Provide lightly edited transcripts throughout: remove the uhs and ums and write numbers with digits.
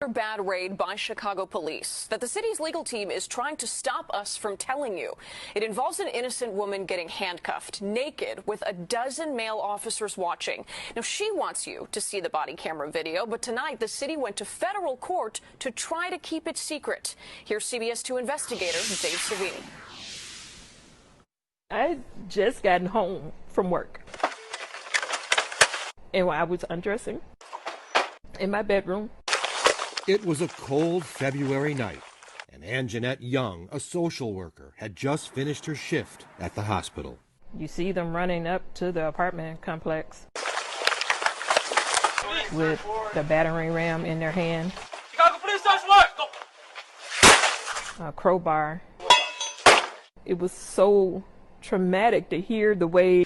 Bad raid by Chicago police that the city's legal team is trying to stop us from telling you. It involves an innocent woman getting handcuffed, naked, with a dozen male officers watching. Now, she wants you to see the body camera video, but tonight the city went to federal court to try to keep it secret. Here's CBS 2 investigator Dave Savini. I had just gotten home from work, and while I was undressing in my bedroom. It was a cold February night, and Ann-Jeanette Young, a social worker, had just finished her shift at the hospital. You see them running up to the apartment complex with the battering ram in their hand, Chicago Police Search Warrant. a crowbar. It was so traumatic to hear the way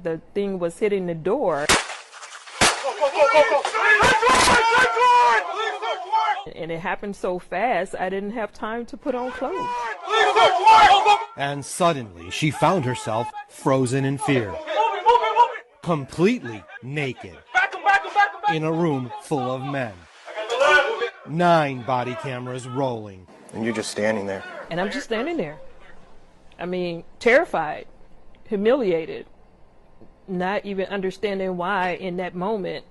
the thing was hitting the door. Go. And it happened so fast, I didn't have time to put on clothes. And suddenly, she found herself frozen in fear, completely naked, in a room full of men. 9 body cameras rolling. And you're just standing there. And I'm just standing there. I mean, terrified, humiliated, not even understanding why in that moment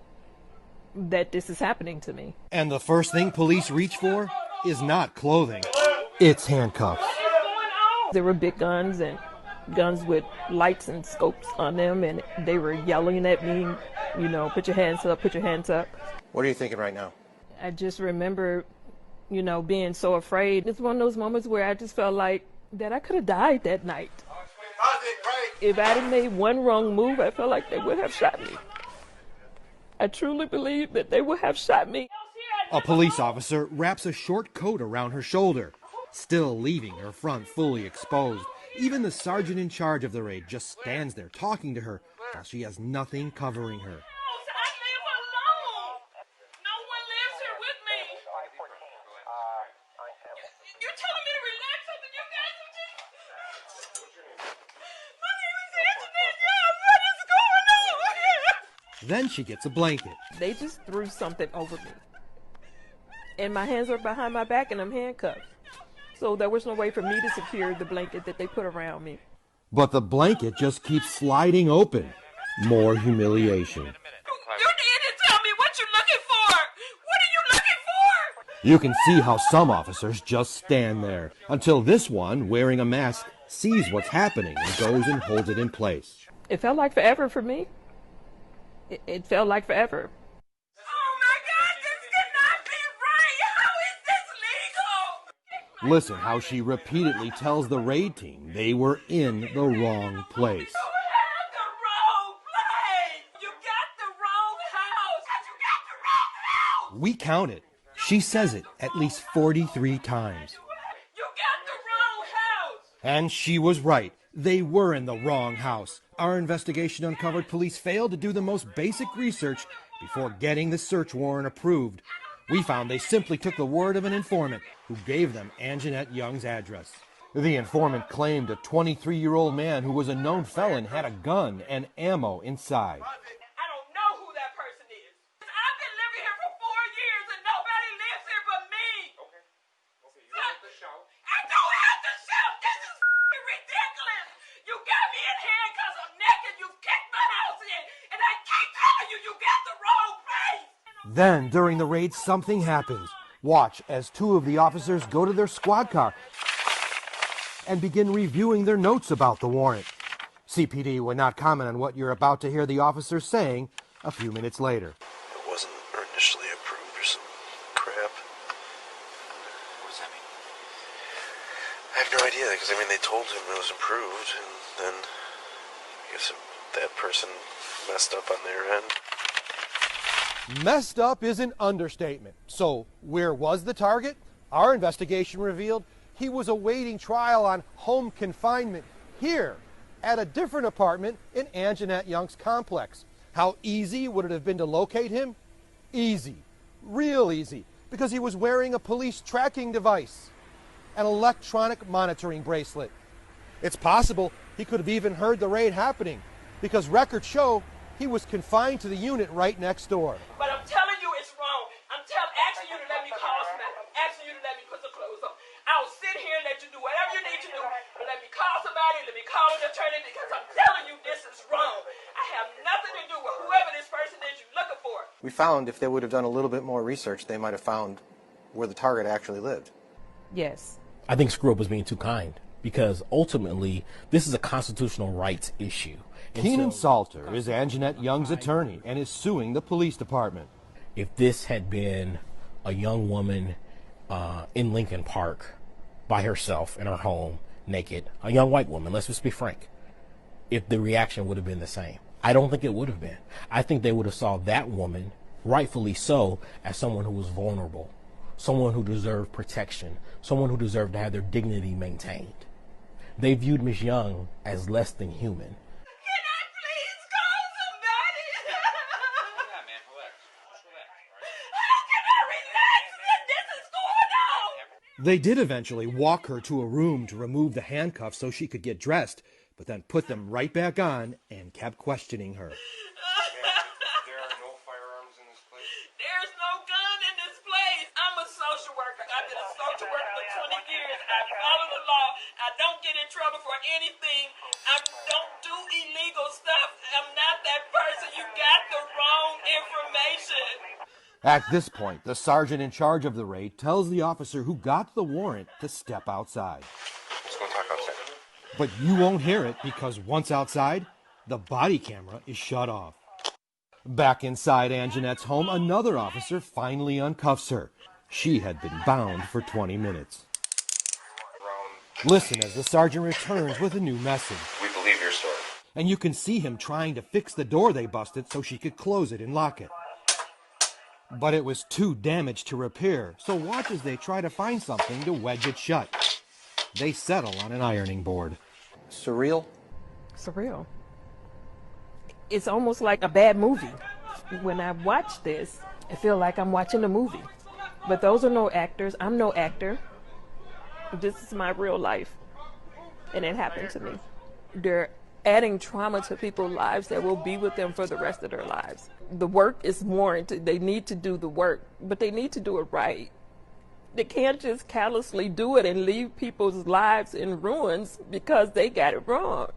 that this is happening to me. And the first thing police reach for is not clothing, it's handcuffs. There were big guns and guns with lights and scopes on them, and they were yelling at me, you know, put your hands up, put your hands up. What are you thinking right now? I just remember, you know, being so afraid. It's one of those moments where I just felt like that I could have died that night. If I had made one wrong move, I felt like they would have shot me. I truly believe that they would have shot me. A police officer wraps a short coat around her shoulder, still leaving her front fully exposed. Even the sergeant in charge of the raid just stands there talking to her while she has nothing covering her. Then she gets a blanket. They just threw something over me. And my hands are behind my back and I'm handcuffed. So there was no way for me to secure the blanket that they put around me. But the blanket just keeps sliding open. More humiliation. You need to tell me what you're looking for. What are you looking for? You can see how some officers just stand there until this one, wearing a mask, sees what's happening and goes and holds it in place. It felt like forever for me. It felt like forever. Oh my God, this cannot be right. How is this legal? Listen how she repeatedly tells the raid team they were in the wrong place. You have the wrong place. You got the wrong house. You got the wrong house. We counted. She says it at least 43 times. You got the wrong house. And she was right. They were in the wrong house. Our investigation uncovered police failed to do the most basic research before getting the search warrant approved. We found they simply took the word of an informant who gave them Ann-Jeanette Young's address. The informant claimed a 23-year-old man who was a known felon had a gun and ammo inside. I don't know who that person is. I've been living here for 4 years and nobody lives here but me. Okay, you have to shout. I don't have to shout. This is ridiculous. You got me in handcuffs. I'm naked. You kicked my house in. And I keep telling you, you got the wrong place. Then, during the raid, something happens. Watch as 2 of the officers go to their squad car and begin reviewing their notes about the warrant. CPD would not comment on what you're about to hear the officers saying a few minutes later. It wasn't initially approved or some crap. What does that mean? I have no idea, because they told him it was approved, and then I guess that person messed up on their end. Messed up is an understatement. So, where was the target? Our investigation revealed he was awaiting trial on home confinement here at a different apartment in Ann-Jeanette Young's complex. How easy would it have been to locate him? Easy. Real easy. Because he was wearing a police tracking device, an electronic monitoring bracelet. It's possible he could have even heard the raid happening, because records show he was confined to the unit right next door. But I'm telling you it's wrong. Actually, asking you to let me call somebody. I'm asking you to let me put some clothes on. I'll sit here and let you do whatever you need to do. But let me call somebody, let me call an attorney, because I'm telling you this is wrong. I have nothing to do with whoever this person is you're looking for. We found if they would have done a little bit more research, they might have found where the target actually lived. Yes. I think Screw Up was being too kind, because ultimately this is a constitutional rights issue. Keenan Salter is Anjanette Young's attorney and is suing the police department. If this had been a young woman in Lincoln Park by herself in her home, naked, a young white woman, let's just be frank, if the reaction would have been the same. I don't think it would have been. I think they would have saw that woman, rightfully so, as someone who was vulnerable, someone who deserved protection, someone who deserved to have their dignity maintained. They viewed Ms. Young as less than human. Can I please call somebody? Yeah, man, relax. Just relax, all right? How can I relax when this is going on? They did eventually walk her to a room to remove the handcuffs so she could get dressed, but then put them right back on and kept questioning her. There are no firearms in this place. There's no gun in this place. I'm a social worker. I've been a social worker for 20 years. I follow the law. I don't get in trouble for anything. I don't do illegal stuff. I'm not that person. You got the wrong information. At this point, the sergeant in charge of the raid tells the officer who got the warrant to step outside. Let's go talk outside. But you won't hear it because once outside, the body camera is shut off. Back inside Anjanette's home, another officer finally uncuffs her. She had been bound for 20 minutes. Listen as the sergeant returns with a new message. We believe your story. And you can see him trying to fix the door they busted so she could close it and lock it. But it was too damaged to repair, so watch as they try to find something to wedge it shut. They settle on an ironing board. Surreal? Surreal. It's almost like a bad movie. When I watch this, I feel like I'm watching a movie. But those are no actors. I'm no actor. This is my real life. And it happened to me. They're adding trauma to people's lives that will be with them for the rest of their lives. The work is warranted. They need to do the work, but they need to do it right. They can't just callously do it and leave people's lives in ruins because they got it wrong.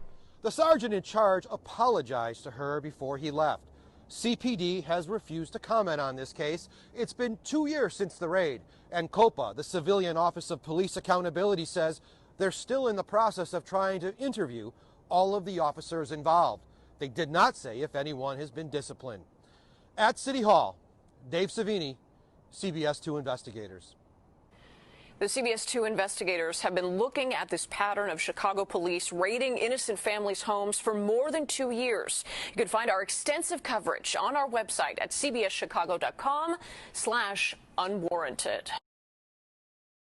The sergeant in charge apologized to her before he left. CPD has refused to comment on this case. It's been 2 years since the raid, and COPA, the Civilian Office of Police Accountability, says they're still in the process of trying to interview all of the officers involved. They did not say if anyone has been disciplined. At City Hall, Dave Savini, CBS 2 Investigators. The CBS 2 investigators have been looking at this pattern of Chicago police raiding innocent families' homes for more than 2 years. You can find our extensive coverage on our website at cbschicago.com/unwarranted.